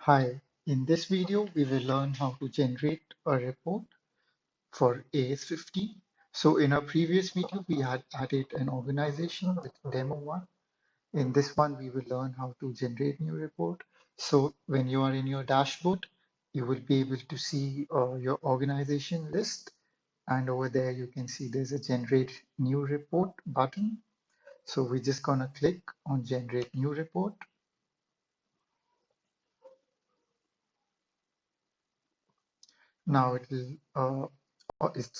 Hi, in this video, we will learn how to generate a report for AS15. So in our previous video, we had added an organization with demo one. In this one, we will learn how to generate new report. So when you are in your dashboard, you will be able to see your organization list. And over there, you can see there's a generate new report button. So we're just gonna click on generate new report. Now it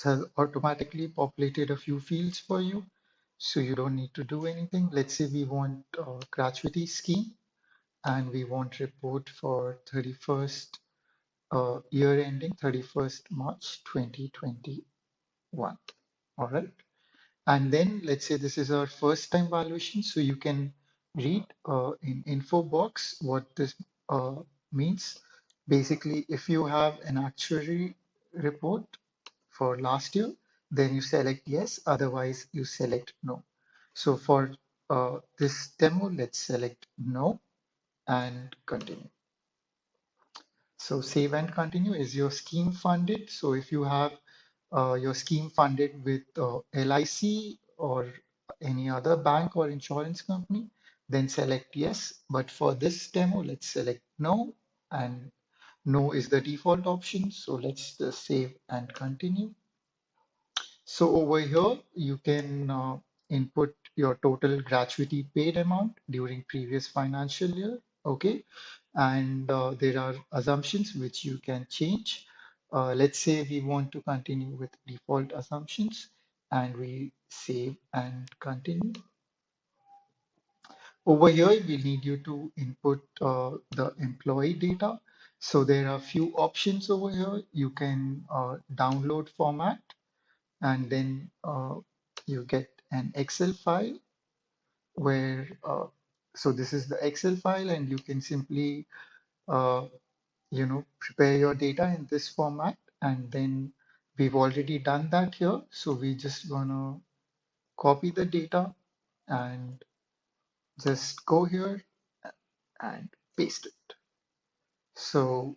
has automatically populated a few fields for you, so you don't need to do anything. Let's say we want gratuity scheme and we want report for 31st year ending 31st March 2021. All right. And then let's say this is our first time valuation, so you can read in info box what this means. Basically, if you have an actuary report for last year, then you select yes, otherwise you select no. So for this demo, let's select no and continue. So save and continue. Is your scheme funded? So if you have your scheme funded with LIC or any other bank or insurance company, then select yes. But for this demo, let's select no, and no is the default option. So let's just save and continue. So over here, you can input your total gratuity paid amount during previous financial year. Okay. And there are assumptions which you can change. Let's say we want to continue with default assumptions and we save and continue. Over here, we need you to input the employee data. So there are a few options over here. You can download format and then you get an Excel file where, so this is the Excel file and you can simply, uh, prepare your data in this format. And then we've already done that here. So we just gonna copy the data and just go here and paste it. So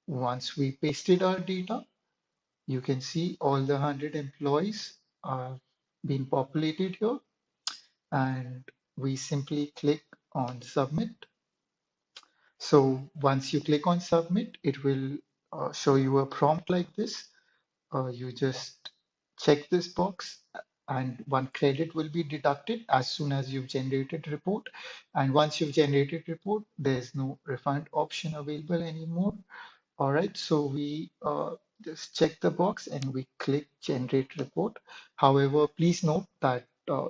once we pasted our data, you can see all the 100 employees are being populated here. And we simply click on submit. So once you click on submit, it will show you a prompt like this. You just check this box and one credit will be deducted as soon as you've generated report. And once you've generated report, there's no refund option available anymore. All right, so we just check the box and we click generate report. However, please note that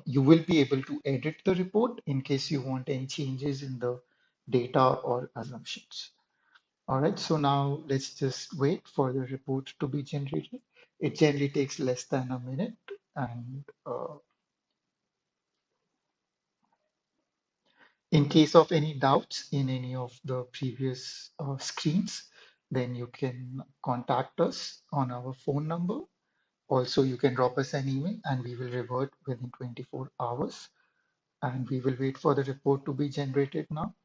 you will be able to edit the report in case you want any changes in the data or assumptions. All right, so now let's just wait for the report to be generated. It generally takes less than a minute. And in case of any doubts in any of the previous screens, then you can contact us on our phone number. Also, you can drop us an email and we will revert within 24 hours. And we will wait for the report to be generated now.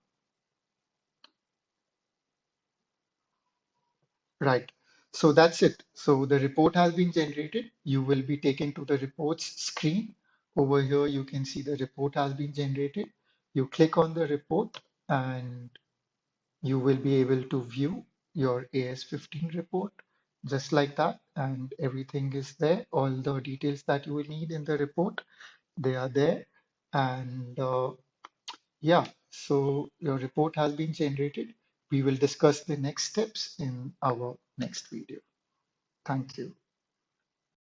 Right. So that's it. So the report has been generated. You will be taken to the reports screen. Over here, you can see the report has been generated. You click on the report and you will be able to view your AS15 report just like that. And everything is there. All the details that you will need in the report, they are there. And yeah, so your report has been generated. We will discuss the next steps in our next video. Thank you.